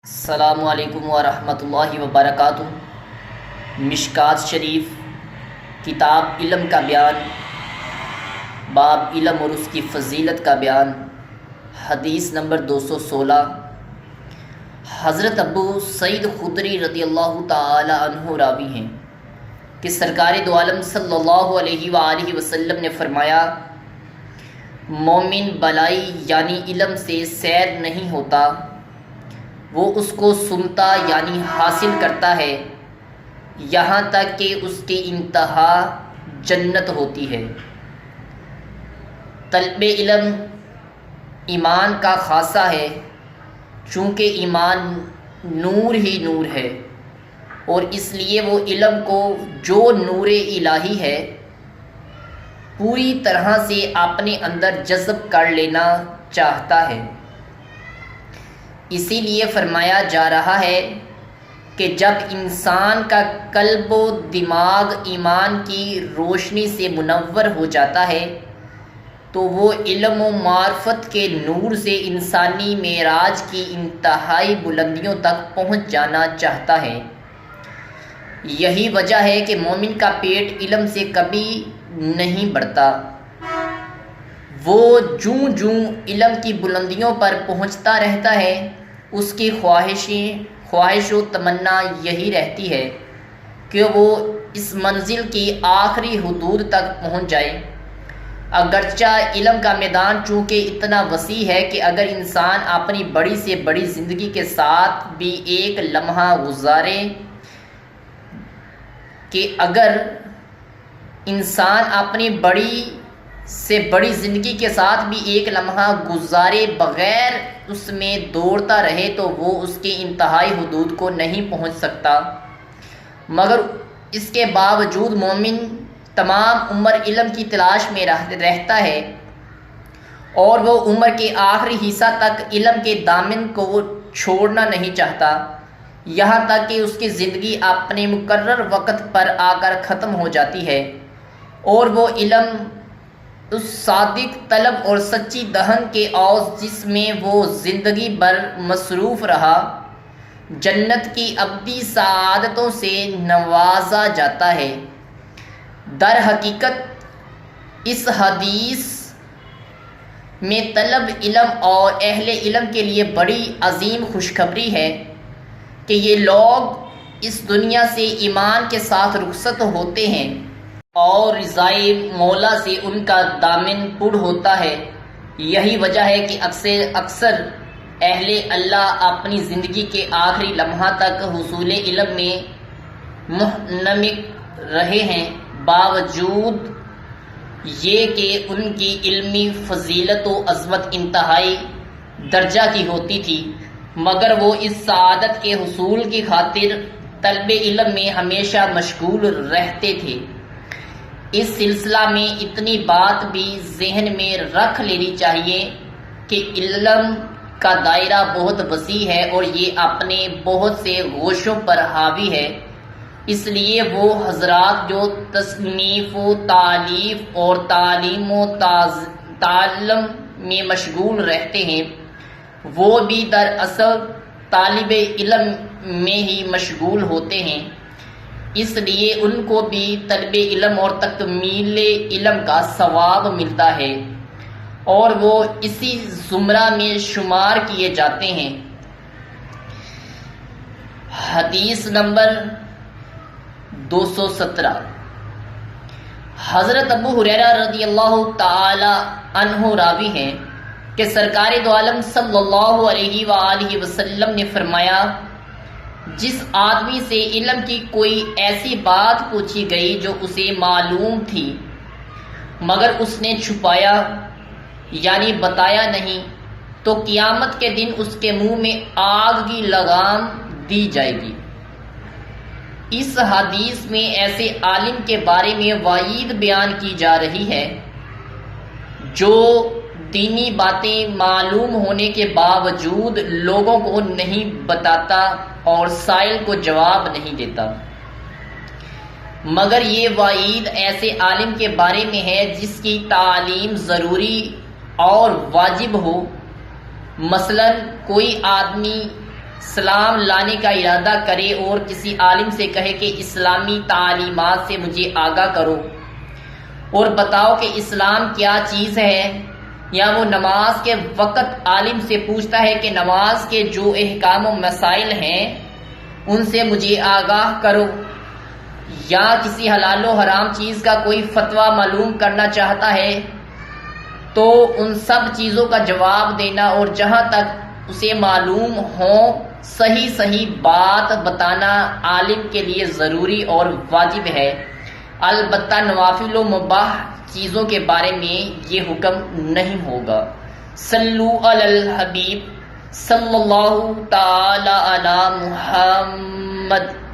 السلام علیکم ورحمۃ اللہ وبرکاتہ۔ مشکوٰۃ شریف، کتاب علم کا بیان، باب علم اور اس کی فضیلت کا بیان، حدیث نمبر 216۔ حضرت ابو سعید خدری رضی اللہ تعالی عنہ راوی ہیں کہ سرکار دو عالم صلی اللہ علیہ وآلہ وسلم نے فرمایا، مومن بلائی یعنی علم سے سیر نہیں ہوتا، وہ اس کو سنتا یعنی حاصل کرتا ہے، یہاں تک کہ اس کی انتہا جنت ہوتی ہے۔ طلب علم ایمان کا خاصہ ہے، چونکہ ایمان نور ہی نور ہے، اور اس لیے وہ علم کو جو نور الہی ہے پوری طرح سے اپنے اندر جذب کر لینا چاہتا ہے۔ اسی لیے فرمایا جا رہا ہے کہ جب انسان کا قلب و دماغ ایمان کی روشنی سے منور ہو جاتا ہے تو وہ علم و معرفت کے نور سے انسانی معراج کی انتہائی بلندیوں تک پہنچ جانا چاہتا ہے۔ یہی وجہ ہے کہ مومن کا پیٹ علم سے کبھی نہیں بڑھتا، وہ جوں علم کی بلندیوں پر پہنچتا رہتا ہے، اس کی خواہش و تمنا یہی رہتی ہے کہ وہ اس منزل کی آخری حدود تک پہنچ جائے۔ اگرچہ علم کا میدان چونکہ اتنا وسیع ہے کہ اگر انسان اپنی بڑی سے بڑی زندگی کے ساتھ بھی ایک لمحہ گزارے بغیر اس میں دوڑتا رہے تو وہ اس کی انتہائی حدود کو نہیں پہنچ سکتا، مگر اس کے باوجود مومن تمام عمر علم کی تلاش میں رہتا ہے، اور وہ عمر کے آخری حصہ تک علم کے دامن کو چھوڑنا نہیں چاہتا، یہاں تک کہ اس کی زندگی اپنے مقرر وقت پر آ کر ختم ہو جاتی ہے، اور وہ علم اس صادق طلب اور سچی دہن کے عوض جس میں وہ زندگی بھر مصروف رہا، جنت کی ابدی سعادتوں سے نوازا جاتا ہے۔ در حقیقت اس حدیث میں طلب علم اور اہل علم کے لیے بڑی عظیم خوشخبری ہے کہ یہ لوگ اس دنیا سے ایمان کے ساتھ رخصت ہوتے ہیں اور رضائے مولا سے ان کا دامن پر ہوتا ہے۔ یہی وجہ ہے کہ اکثر اہل اللہ اپنی زندگی کے آخری لمحہ تک حصول علم میں منہمک رہے ہیں، باوجود یہ کہ ان کی علمی فضیلت و عظمت انتہائی درجہ کی ہوتی تھی، مگر وہ اس سعادت کے حصول کی خاطر طلب علم میں ہمیشہ مشغول رہتے تھے۔ اس سلسلہ میں اتنی بات بھی ذہن میں رکھ لینی چاہیے کہ علم کا دائرہ بہت وسیع ہے اور یہ اپنے بہت سے گوشوں پر حاوی ہے، اس لیے وہ حضرات جو تصنیف و تالیف اور تعلیم و تعلم میں مشغول رہتے ہیں وہ بھی دراصل طالب علم میں ہی مشغول ہوتے ہیں، اس لیے ان کو بھی طلب علم اور تکمیل علم کا ثواب ملتا ہے، اور وہ اسی زمرہ میں شمار کیے جاتے ہیں۔ حدیث نمبر 217۔ حضرت ابو ہریرہ رضی اللہ تعالی عنہ راوی ہیں کہ سرکار دو عالم صلی اللہ علیہ وآلہ وسلم نے فرمایا، جس آدمی سے علم کی کوئی ایسی بات پوچھی گئی جو اسے معلوم تھی مگر اس نے چھپایا یعنی بتایا نہیں، تو قیامت کے دن اس کے منہ میں آگ کی لگام دی جائے گی۔ اس حدیث میں ایسے عالم کے بارے میں وعید بیان کی جا رہی ہے جو دینی باتیں معلوم ہونے کے باوجود لوگوں کو نہیں بتاتا اور سائل کو جواب نہیں دیتا، مگر یہ وعید ایسے عالم کے بارے میں ہے جس کی تعلیم ضروری اور واجب ہو۔ مثلا کوئی آدمی سلام لانے کا ارادہ کرے اور کسی عالم سے کہے کہ اسلامی تعلیمات سے مجھے آگاہ کرو اور بتاؤ کہ اسلام کیا چیز ہے، یا وہ نماز کے وقت عالم سے پوچھتا ہے کہ نماز کے جو احکام و مسائل ہیں ان سے مجھے آگاہ کرو، یا کسی حلال و حرام چیز کا کوئی فتویٰ معلوم کرنا چاہتا ہے تو ان سب چیزوں کا جواب دینا اور جہاں تک اسے معلوم ہو صحیح بات بتانا عالم کے لیے ضروری اور واجب ہے۔ البتہ نوافل و مباح چیزوں کے بارے میں یہ حکم نہیں ہوگا۔ صلو علی الحبیب صلی اللہ تعالی علی محمد۔